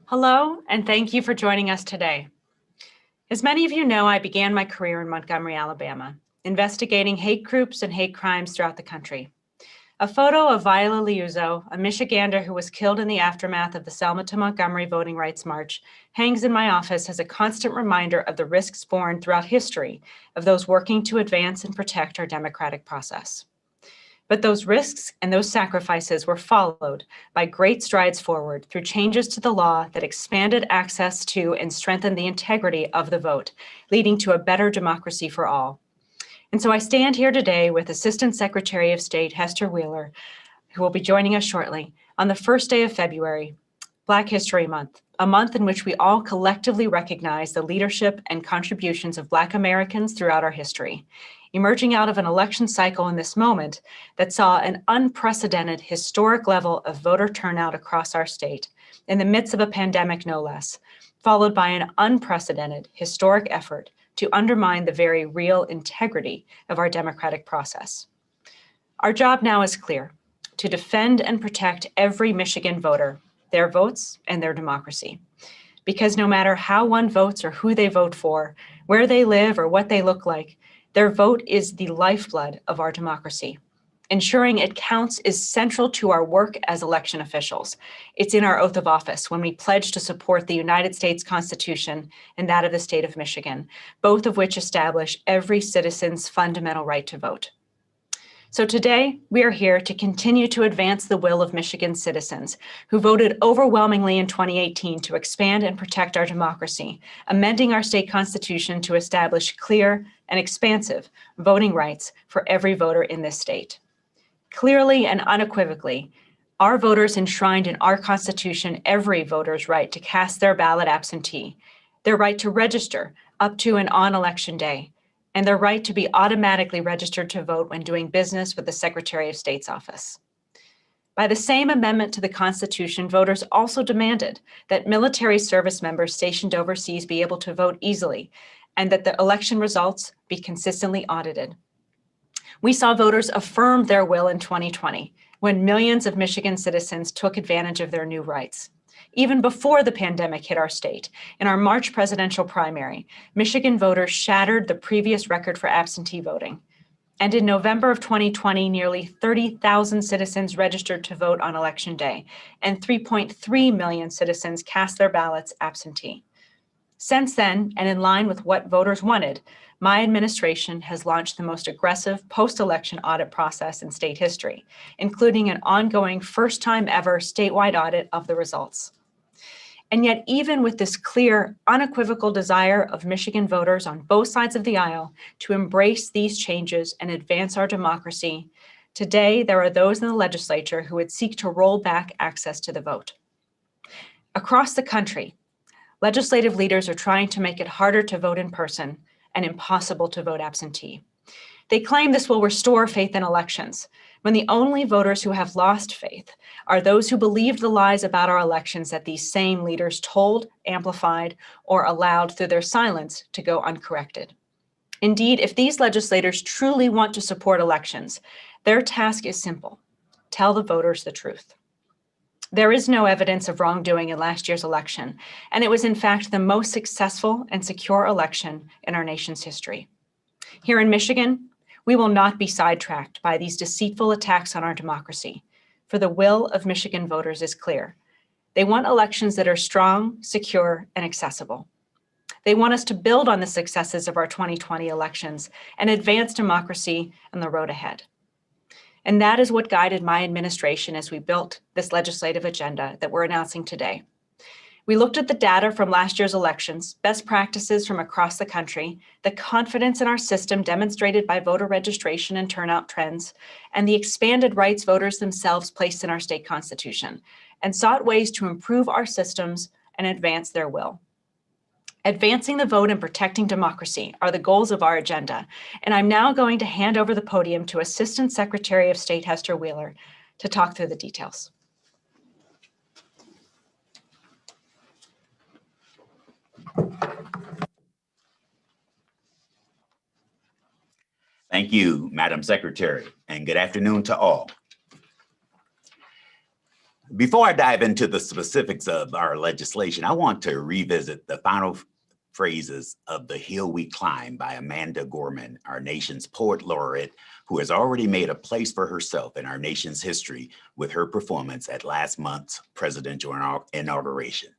Hello, and thank you for joining us today. As many of you know, I began my career in Montgomery, Alabama, investigating hate groups and hate crimes throughout the country. A photo of Viola Liuzzo, a Michigander who was killed in the aftermath of the Selma to Montgomery Voting Rights March, hangs in my office as a constant reminder of the risks borne throughout history of those working to advance and protect our democratic process. But those risks and those sacrifices were followed by great strides forward through changes to the law that expanded access to and strengthened the integrity of the vote, leading to a better democracy for all. And so I stand here today with Assistant Secretary of State Hester Wheeler, who will be joining us shortly, on the first day of February, Black History Month, a month in which we all collectively recognize the leadership and contributions of Black Americans throughout our history, emerging out of an election cycle in this moment that saw an unprecedented historic level of voter turnout across our state, in the midst of a pandemic no less, followed by an unprecedented historic effort to undermine the very real integrity of our democratic process. Our job now is clear: to defend and protect every Michigan voter, their votes, and their democracy. Because no matter how one votes or who they vote for, where they live or what they look like, their vote is the lifeblood of our democracy. Ensuring it counts is central to our work as election officials. It's in our oath of office when we pledge to support the United States Constitution and that of the state of Michigan, both of which establish every citizen's fundamental right to vote. So today, we are here to continue to advance the will of Michigan citizens who voted overwhelmingly in 2018 to expand and protect our democracy, amending our state constitution to establish clear and expansive voting rights for every voter in this state. Clearly and unequivocally, our voters enshrined in our Constitution every voter's right to cast their ballot absentee, their right to register up to and on election day, and their right to be automatically registered to vote when doing business with the Secretary of State's office. By the same amendment to the Constitution, voters also demanded that military service members stationed overseas be able to vote easily, and that the election results be consistently audited. We saw voters affirm their will in 2020, when millions of Michigan citizens took advantage of their new rights. Even before the pandemic hit our state, in our March presidential primary, Michigan voters shattered the previous record for absentee voting. And in November of 2020, nearly 30,000 citizens registered to vote on Election Day, and 3.3 million citizens cast their ballots absentee. Since then, and in line with what voters wanted, my administration has launched the most aggressive post-election audit process in state history, including an ongoing first-time ever statewide audit of the results. And yet, even with this clear, unequivocal desire of Michigan voters on both sides of the aisle to embrace these changes and advance our democracy, today there are those in the legislature who would seek to roll back access to the vote. Across the country, legislative leaders are trying to make it harder to vote in person and impossible to vote absentee. They claim this will restore faith in elections, when the only voters who have lost faith are those who believed the lies about our elections that these same leaders told, amplified, or allowed through their silence to go uncorrected. Indeed, if these legislators truly want to support elections, their task is simple: tell the voters the truth. There is no evidence of wrongdoing in last year's election, and it was in fact the most successful and secure election in our nation's history. Here in Michigan, we will not be sidetracked by these deceitful attacks on our democracy, for the will of Michigan voters is clear. They want elections that are strong, secure, and accessible. They want us to build on the successes of our 2020 elections and advance democracy on the road ahead. And that is what guided my administration as we built this legislative agenda that we're announcing today. We looked at the data from last year's elections, best practices from across the country, the confidence in our system demonstrated by voter registration and turnout trends, and the expanded rights voters themselves placed in our state constitution, and sought ways to improve our systems and advance their will. Advancing the vote and protecting democracy are the goals of our agenda, and I'm now going to hand over the podium to Assistant Secretary of State Hester Wheeler to talk through the details. Thank you, Madam Secretary, and good afternoon to all. Before I dive into the specifics of our legislation, I want to revisit the final phrases of The Hill We Climb by Amanda Gorman, our nation's poet laureate, who has already made a place for herself in our nation's history with her performance at last month's presidential inauguration.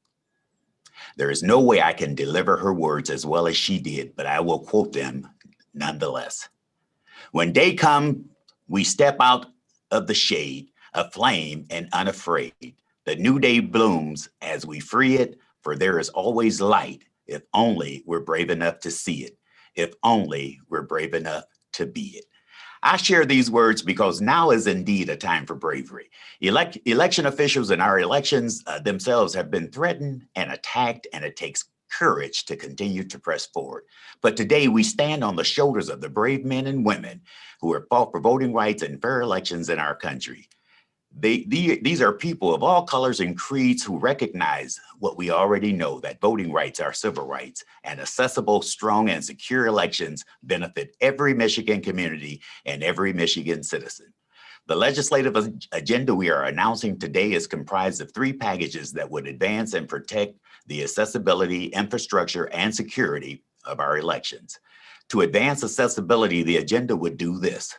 There is no way I can deliver her words as well as she did, but I will quote them nonetheless. When day comes, we step out of the shade, aflame and unafraid. The new day blooms as we free it, for there is always light, if only we're brave enough to see it, if only we're brave enough to be it. I share these words because now is indeed a time for bravery. Election officials in our elections themselves have been threatened and attacked, and it takes courage to continue to press forward. But today we stand on the shoulders of the brave men and women who have fought for voting rights and fair elections in our country. These are people of all colors and creeds who recognize what we already know, that voting rights are civil rights, and accessible, strong, and secure elections benefit every Michigan community and every Michigan citizen. The legislative agenda we are announcing today is comprised of 3 packages that would advance and protect the accessibility, infrastructure, and security of our elections. To advance accessibility, the agenda would do this.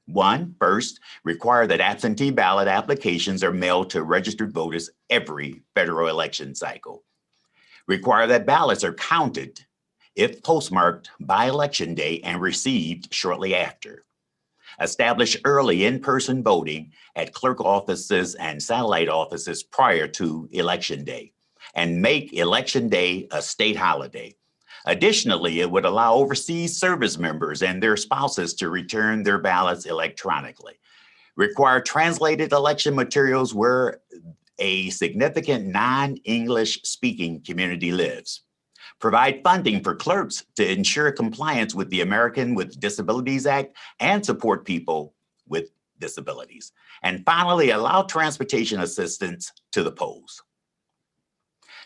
1, first, require that absentee ballot applications are mailed to registered voters every federal election cycle. Require that ballots are counted if postmarked by election day and received shortly after. Establish early in-person voting at clerk offices and satellite offices prior to election day, and make election day a state holiday. Additionally, it would allow overseas service members and their spouses to return their ballots electronically. Require translated election materials where a significant non-English speaking community lives. Provide funding for clerks to ensure compliance with the American with Disabilities Act and support people with disabilities. And finally, allow transportation assistance to the polls.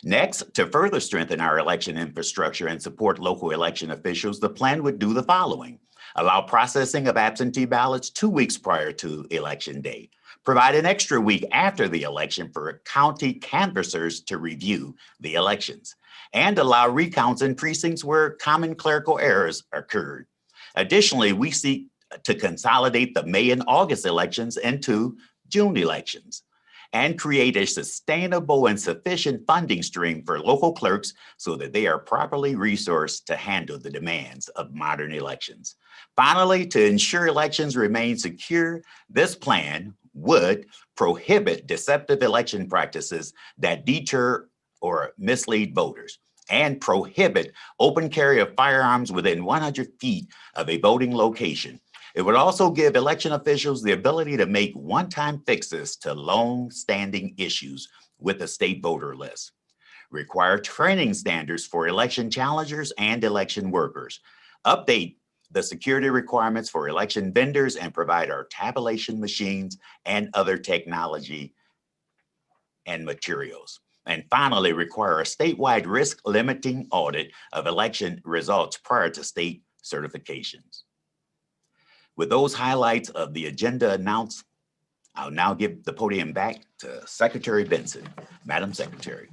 Next, to further strengthen our election infrastructure and support local election officials, the plan would do the following. Allow processing of absentee ballots 2 weeks prior to election day. Provide an extra week after the election for county canvassers to review the elections. And allow recounts in precincts where common clerical errors occurred. Additionally, we seek to consolidate the May and August elections into June elections, and create a sustainable and sufficient funding stream for local clerks so that they are properly resourced to handle the demands of modern elections. Finally, to ensure elections remain secure, this plan would prohibit deceptive election practices that deter or mislead voters, and prohibit open carry of firearms within 100 feet of a voting location. It would also give election officials the ability to make one-time fixes to long-standing issues with the state voter list. Require training standards for election challengers and election workers. Update the security requirements for election vendors and provide our tabulation machines and other technology and materials. And finally, require a statewide risk limiting audit of election results prior to state certifications. With those highlights of the agenda announced, I'll now give the podium back to Secretary Benson. Madam Secretary.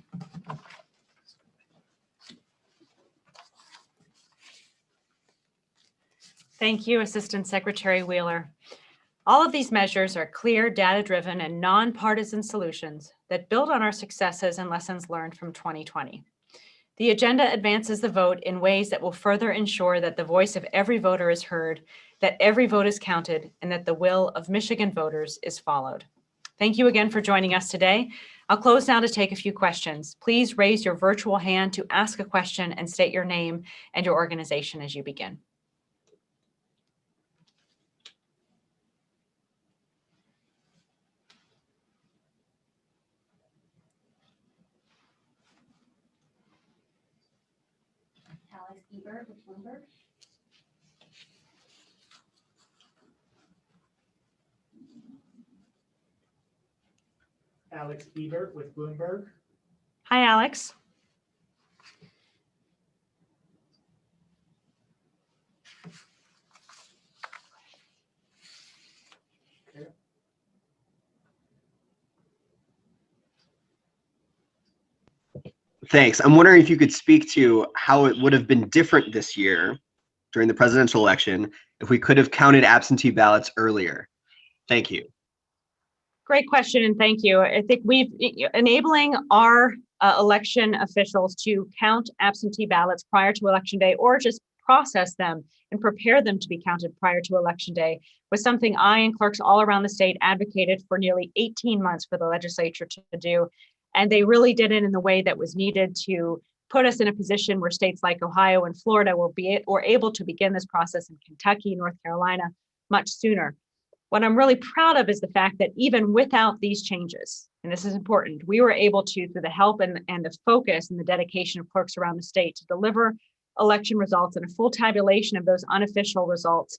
Thank you, Assistant Secretary Wheeler. All of these measures are clear, data-driven, and nonpartisan solutions that build on our successes and lessons learned from 2020. The agenda advances the vote in ways that will further ensure that the voice of every voter is heard, that every vote is counted, and that the will of Michigan voters is followed. Thank you again for joining us today. I'll close now to take a few questions. Please raise your virtual hand to ask a question and state your name and your organization as you begin. Alex Ebert with Bloomberg. Alex Ebert with Bloomberg. Hi, Alex. Okay. Thanks. I'm wondering if you could speak to how it would have been different this year during the presidential election if we could have counted absentee ballots earlier. Thank you. Great question, and thank you. I think enabling our election officials to count absentee ballots prior to Election Day, or just process them and prepare them to be counted prior to Election Day, was something I and clerks all around the state advocated for nearly 18 months for the legislature to do. And they really did it in the way that was needed to put us in a position where states like Ohio and Florida were able to begin this process, in Kentucky, North Carolina, much sooner. What I'm really proud of is the fact that even without these changes, and this is important, we were able to, through the help and the focus and the dedication of clerks around the state, to deliver election results and a full tabulation of those unofficial results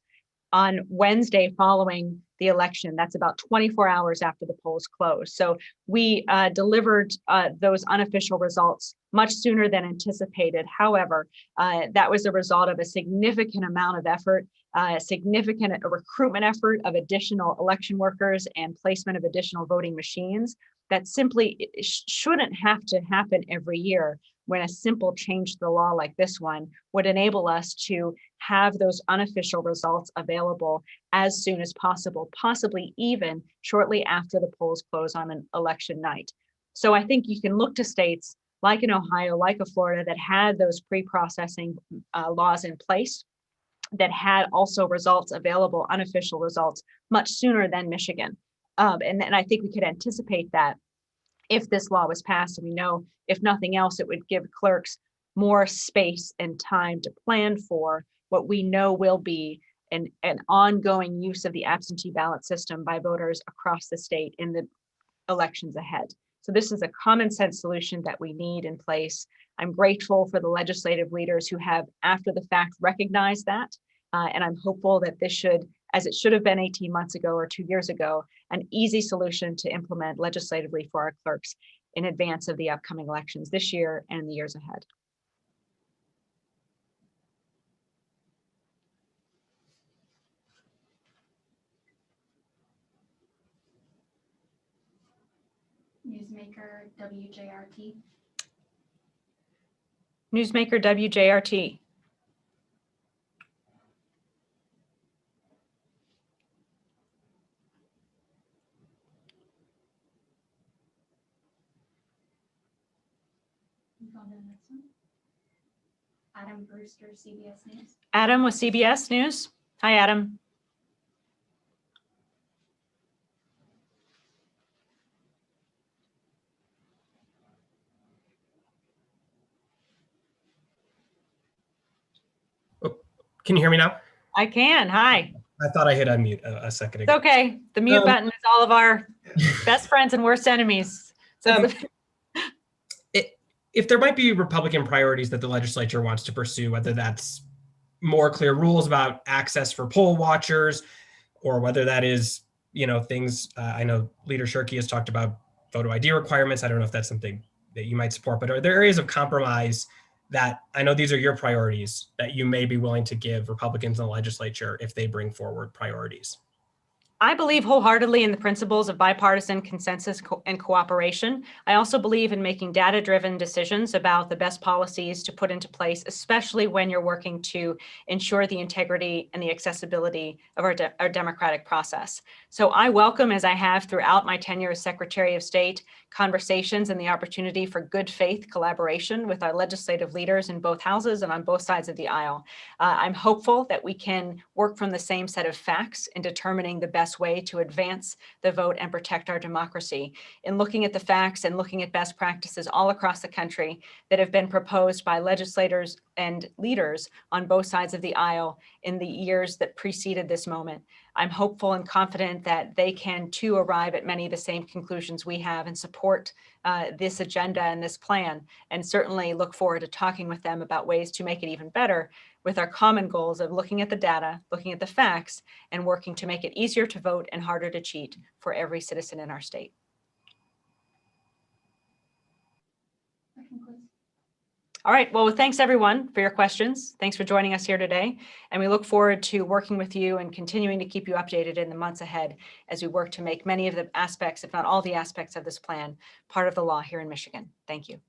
on Wednesday following the election. That's about 24 hours after the polls closed. So we delivered those unofficial results much sooner than anticipated. However, that was a result of a significant amount of effort, a significant recruitment effort of additional election workers and placement of additional voting machines that simply shouldn't have to happen every year, when a simple change to the law like this one would enable us to have those unofficial results available as soon as possible, possibly even shortly after the polls close on an election night. So I think you can look to states like in Ohio, like a Florida, that had those pre-processing laws in place, that had also results available, unofficial results, much sooner than Michigan. And I think we could anticipate that if this law was passed. And we know, if nothing else, it would give clerks more space and time to plan for what we know will be an ongoing use of the absentee ballot system by voters across the state in the elections ahead. So this is a common sense solution that we need in place. I'm grateful for the legislative leaders who have, after the fact, recognized that. And I'm hopeful that this should, as it should have been 18 months ago or 2 years ago, an easy solution to implement legislatively for our clerks in advance of the upcoming elections this year and the years ahead. Newsmaker WJRT. Newsmaker WJRT. Adam Brewster, CBS News. Adam with CBS News. Hi, Adam. Oh, can you hear me now? I can. Hi. I thought I hit unmute a second ago. It's okay. The mute button is all of our best friends and worst enemies. So if there might be Republican priorities that the legislature wants to pursue, whether that's more clear rules about access for poll watchers, or whether that is, things, I know Leader Shirkey has talked about photo ID requirements. I don't know if that's something that you might support, but are there areas of compromise that, I know these are your priorities, that you may be willing to give Republicans in the legislature if they bring forward priorities? I believe wholeheartedly in the principles of bipartisan consensus and cooperation. I also believe in making data-driven decisions about the best policies to put into place, especially when you're working to ensure the integrity and the accessibility of our democratic process. So I welcome, as I have throughout my tenure as Secretary of State, conversations and the opportunity for good faith collaboration with our legislative leaders in both houses and on both sides of the aisle. I'm hopeful that we can work from the same set of facts in determining the best way to advance the vote and protect our democracy. In looking at the facts and looking at best practices all across the country that have been proposed by legislators and leaders on both sides of the aisle in the years that preceded this moment, I'm hopeful and confident that they can too arrive at many of the same conclusions we have and support this agenda and this plan, and certainly look forward to talking with them about ways to make it even better with our common goals of looking at the data, looking at the facts, and working to make it easier to vote and harder to cheat for every citizen in our state. That concludes. All right, well, thanks everyone for your questions. Thanks for joining us here today. And we look forward to working with you and continuing to keep you updated in the months ahead as we work to make many of the aspects, if not all the aspects of this plan, part of the law here in Michigan. Thank you.